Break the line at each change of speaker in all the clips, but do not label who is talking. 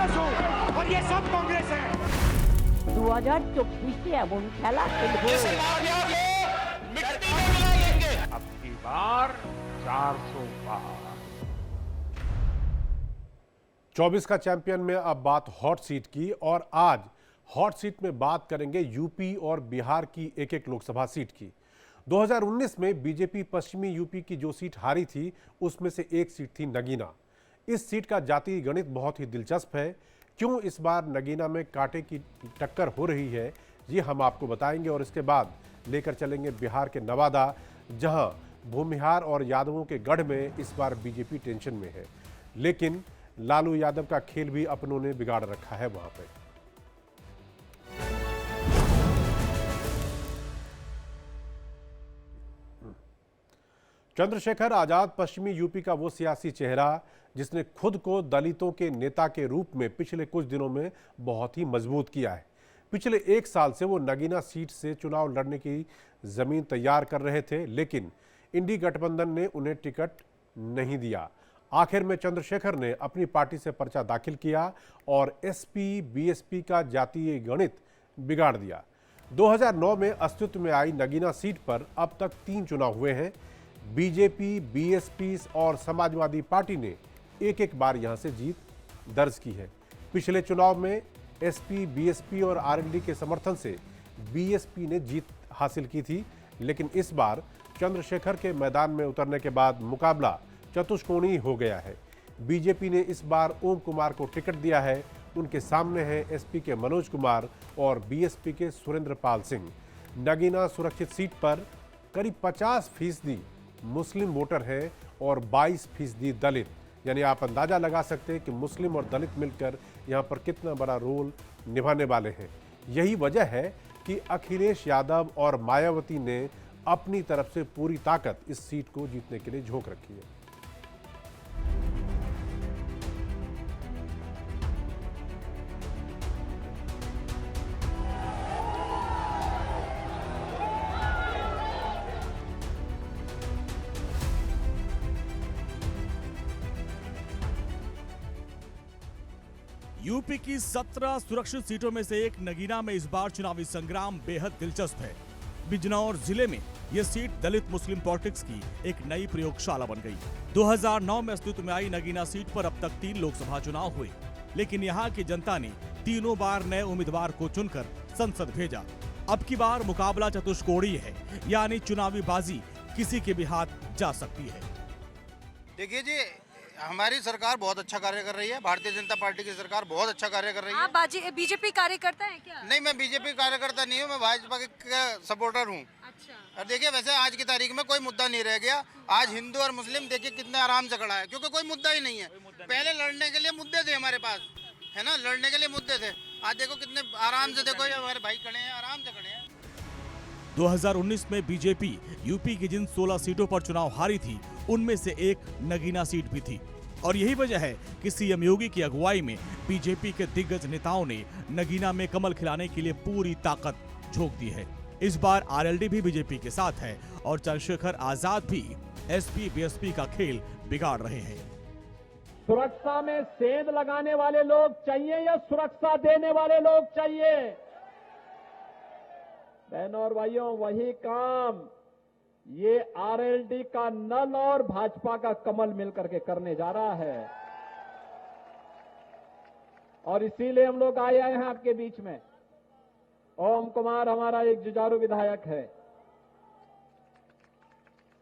रामदास हूँ और ये सब कांग्रेस है।
2024 এমন খেলা খেলবো।
अब की बार 400 पार।
24 का चैंपियन में अब बात हॉट सीट की, और आज हॉट सीट में बात करेंगे यूपी और बिहार की एक एक लोकसभा सीट की। 2019 में बीजेपी पश्चिमी यूपी की जो सीट हारी थी उसमें से एक सीट थी नगीना। इस सीट का जातीय गणित बहुत ही दिलचस्प है। क्यों इस बार नगीना में कांटे की टक्कर हो रही है ये हम आपको बताएंगे, और इसके बाद लेकर चलेंगे बिहार के नवादा, जहां भूमिहार और यादवों के गढ़ में इस बार बीजेपी टेंशन में है, लेकिन लालू यादव का खेल भी अपनों ने बिगाड़ रखा है वहां पे। चंद्रशेखर आजाद पश्चिमी यूपी का वो सियासी चेहरा जिसने खुद को दलितों के नेता के रूप में पिछले कुछ दिनों में बहुत ही मजबूत किया है। पिछले एक साल से वो नगीना सीट से चुनाव लड़ने की जमीन तैयार कर रहे थे, लेकिन इंडी गठबंधन ने उन्हें टिकट नहीं दिया। आखिर में चंद्रशेखर ने अपनी पार्टी से पर्चा दाखिल किया और एसपी बीएसपी का जातीय गणित बिगाड़ दिया। 2009 में अस्तित्व में आई नगीना सीट पर अब तक 3 चुनाव हुए हैं। बीजेपी, बीएसपी और समाजवादी पार्टी ने एक एक बार यहां से जीत दर्ज की है। पिछले चुनाव में एसपी, बीएसपी और आरएलडी के समर्थन से बीएसपी ने जीत हासिल की थी, लेकिन इस बार चंद्रशेखर के मैदान में उतरने के बाद मुकाबला चतुष्कोणीय हो गया है। बीजेपी ने इस बार ओम कुमार को टिकट दिया है। उनके सामने हैं एसपी के मनोज कुमार और बीएसपी के सुरेंद्र पाल सिंह। नगीना सुरक्षित सीट पर करीब 50% मुस्लिम वोटर हैं और 22% दलित, यानी आप अंदाजा लगा सकते हैं कि मुस्लिम और दलित मिलकर यहां पर कितना बड़ा रोल निभाने वाले हैं। यही वजह है कि अखिलेश यादव और मायावती ने अपनी तरफ से पूरी ताकत इस सीट को जीतने के लिए झोंक रखी है।
यूपी की 17 सुरक्षित सीटों में से एक नगीना में इस बार चुनावी संग्राम बेहद दिलचस्प है। बिजनौर जिले में यह सीट दलित मुस्लिम पॉलिटिक्स की एक नई प्रयोगशाला बन गई। 2009 में अस्तित्व में आई नगीना सीट पर अब तक 3 लोकसभा चुनाव हुए, लेकिन यहाँ की जनता ने तीनों बार नए उम्मीदवार को चुनकर संसद भेजा। अब की बार मुकाबला चतुष्कोणीय है, यानी चुनावी बाजी किसी के भी हाथ जा सकती है।
देखिए जी, हमारी सरकार बहुत अच्छा कार्य कर रही है। भारतीय जनता पार्टी की सरकार बहुत अच्छा कार्य कर रही है।
आप बीजेपी कार्यकर्ता हैं क्या?
नहीं, मैं बीजेपी कार्यकर्ता नहीं हूँ, मैं भाजपा का सपोर्टर हूँ।
अच्छा।
और देखिए, वैसे आज की तारीख में कोई मुद्दा नहीं रह गया। आज हिंदू और मुस्लिम देखिए कितने आराम से खड़ा है, क्योंकि कोई मुद्दा ही नहीं है। पहले लड़ने के लिए मुद्दे थे हमारे पास, है ना, लड़ने के लिए मुद्दे थे। आज देखो कितने आराम से, देखो हमारे भाई खड़े हैं, आराम से खड़े हैं।
2019 में बीजेपी यूपी की जिन 16 सीटों पर चुनाव हारी थी, उनमें से एक नगीना सीट भी थी, और यही वजह है कि सीएम योगी की अगुवाई में बीजेपी के दिग्गज नेताओं ने नगीना में कमल खिलाने के लिए पूरी ताकत झोंक दी है। इस बार आरएलडी भी बीजेपी के साथ है और चंद्रशेखर आजाद भी एसपी बीएसपी का खेल बिगाड़ रहे हैं।
सुरक्षा में सेंध लगाने वाले लोग चाहिए या सुरक्षा देने वाले लोग चाहिए? बहनों और भाइयों, वही काम ये आरएलडी का नल और भाजपा का कमल मिलकर के करने जा रहा है, और इसीलिए हम लोग आए हैं आपके बीच में। ओम कुमार हमारा एक जुझारू विधायक है,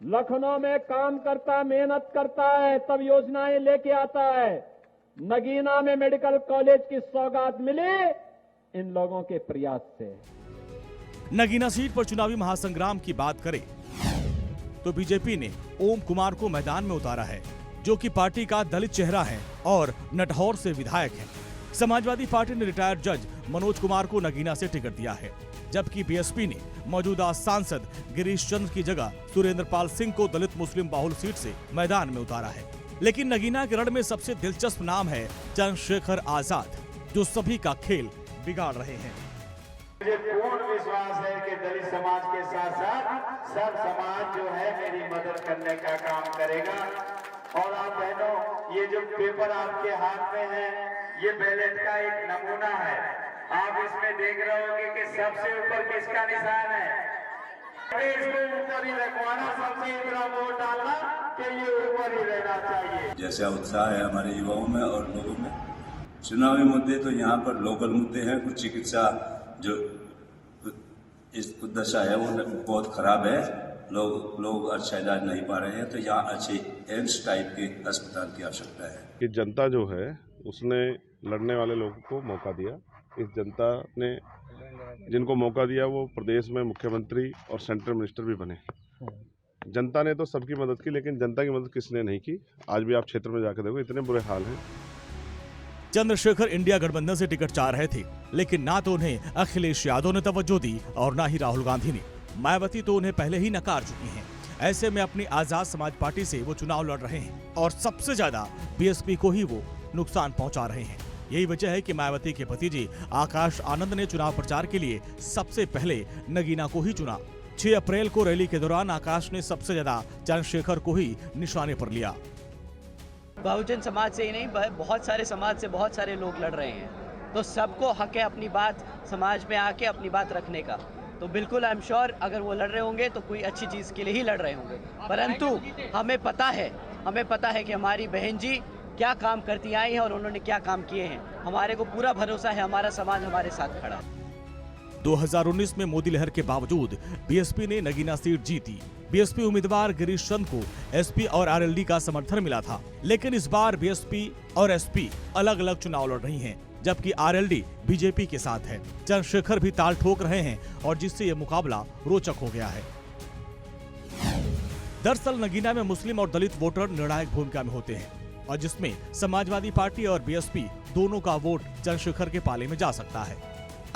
लखनऊ में काम करता, मेहनत करता है, तब योजनाएं लेके आता है। नगीना में मेडिकल कॉलेज की सौगात मिली इन लोगों के प्रयास से।
नगीना सीट पर चुनावी महासंग्राम की बात करें तो बीजेपी ने ओम कुमार को मैदान में उतारा है, जो कि पार्टी का दलित चेहरा है और नटहौर से विधायक है। समाजवादी पार्टी ने रिटायर्ड जज मनोज कुमार को नगीना से टिकट दिया है, जबकि बीएसपी ने मौजूदा सांसद गिरीश चंद्र की जगह सुरेंद्र पाल सिंह को दलित मुस्लिम बाहुल सीट से मैदान में उतारा है। लेकिन नगीना के रण में सबसे दिलचस्प नाम है चंद्रशेखर आजाद, जो सभी का खेल बिगाड़ रहे हैं।
मुझे पूर्ण विश्वास है कि दलित समाज के साथ साथ सब समाज जो है मेरी मदद करने का काम करेगा। और आप बहनों, ये जो पेपर आपके हाथ में है, ये बैलेट का एक नमूना है। आप इसमें देख रहे होंगे कि सबसे ऊपर किसका निशान है। इसको ऊपर ही रखवाना, सबसे इतना वोट डालना कि ये ऊपर ही रहना चाहिए।
जैसा उत्साह है हमारे युवाओं में और लोगों में, चुनावी मुद्दे तो यहाँ पर लोकल मुद्दे हैं। कुछ चिकित्सा जो इस दशा है वो बहुत खराब है, लोग अच्छा इलाज नहीं पा रहे हैं, तो यहाँ अच्छे एम्स टाइप के अस्पताल की आवश्यकता है।
कि जनता जो है उसने लड़ने वाले लोगों को मौका दिया। इस जनता ने जिनको मौका दिया वो प्रदेश में मुख्यमंत्री और सेंट्रल मिनिस्टर भी बने। जनता ने तो सबकी मदद की, लेकिन जनता की मदद किसने नहीं की। आज भी आप क्षेत्र में जाकर देखो, इतने बुरे हाल हैं।
चंद्रशेखर इंडिया गठबंधन से टिकट चाह रहे थे, लेकिन ना तो उन्हें अखिलेश यादव ने तवज्जो दी और ना ही राहुल गांधी ने। मायावती तो उन्हें पहले ही नकार चुकी हैं। ऐसे में अपनी आजाद समाज पार्टी से वो चुनाव लड़ रहे हैं और सबसे ज्यादा बीएसपी को ही वो नुकसान पहुंचा रहे हैं। यही वजह है कि मायावती के भतीजे आकाश आनंद ने चुनाव प्रचार के लिए सबसे पहले नगीना को ही चुना। 6 अप्रैल को रैली के दौरान आकाश ने सबसे ज्यादा चंद्रशेखर को ही निशाने पर लिया।
बहुजन समाज से ही नहीं, बहुत सारे समाज से बहुत सारे लोग लड़ रहे हैं, तो सबको हक है अपनी बात समाज में आके अपनी बात रखने का। तो बिल्कुल आई एम श्योर अगर वो लड़ रहे होंगे तो कोई अच्छी चीज़ के लिए ही लड़ रहे होंगे। परंतु हमें पता है कि हमारी बहन जी क्या काम करती आई हैं और उन्होंने क्या काम किए हैं। हमारे को पूरा भरोसा है, हमारा समाज हमारे साथ खड़ा है।
2019 में मोदी लहर के बावजूद बीएसपी ने नगीना सीट जीती। बीएसपी उम्मीदवार गिरीश चंद को एसपी और आरएलडी का समर्थन मिला था, लेकिन इस बार बीएसपी और एसपी अलग अलग चुनाव लड़ रही हैं, जबकि आरएलडी बीजेपी के साथ है। चंद्रशेखर भी ताल ठोक रहे हैं और जिससे ये मुकाबला रोचक हो गया है। दरअसल नगीना में मुस्लिम और दलित वोटर निर्णायक भूमिका में होते हैं और जिसमें समाजवादी पार्टी और बीएसपी दोनों का वोट चंद्रशेखर के पाले में जा सकता है।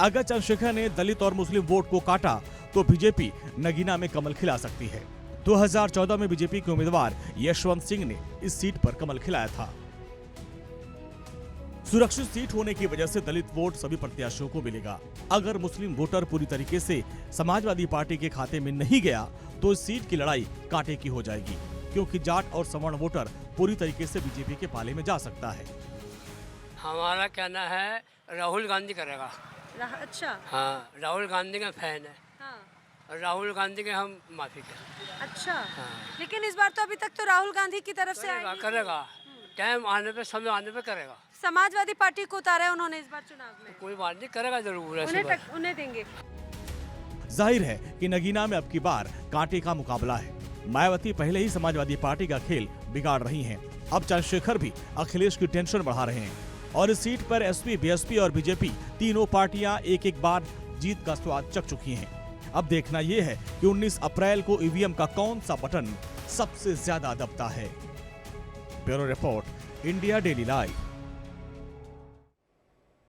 अगर चंद्रशेखर ने दलित और मुस्लिम वोट को काटा तो बीजेपी नगीना में कमल खिला सकती है। 2014 में बीजेपी के उम्मीदवार यशवंत सिंह ने इस सीट पर कमल खिलाया था। सुरक्षित सीट होने की वजह से दलित वोट सभी प्रत्याशियों को मिलेगा। अगर मुस्लिम वोटर पूरी तरीके से समाजवादी पार्टी के खाते में नहीं गया तो इस सीट की लड़ाई कांटे की हो जाएगी, क्योंकि जाट और सवर्ण वोटर पूरी तरीके से बीजेपी के पाले में जा सकता है।
हमारा कहना है राहुल गांधी करेगा।
अच्छा,
हाँ, राहुल गांधी का फैन है।
हाँ।
राहुल गांधी के हम माफी करें।
अच्छा,
हाँ।
लेकिन इस बार तो अभी तक तो राहुल गांधी की तरफ से
करेगा, टाइम आने पे, समय आने पे करेगा।
समाजवादी पार्टी को उतारा है उन्होंने इस बार चुनाव में।
कोई बात नहीं, करेगा जरूर,
उन्हें देंगे।
जाहिर है कि नगीना में अब की बार कांटे का मुकाबला है। मायावती पहले ही समाजवादी पार्टी का खेल बिगाड़ रही हैं। अब चंद्रशेखर भी अखिलेश की टेंशन बढ़ा रहे हैं और इस सीट पर एसपी, बीएसपी और बीजेपी तीनों पार्टियां एक बार जीत का स्वाद चख चुकी हैं। अब देखना यह है कि 19 अप्रैल को ईवीएम का कौन सा बटन सबसे ज्यादा दबता है। Bureau report, India daily live.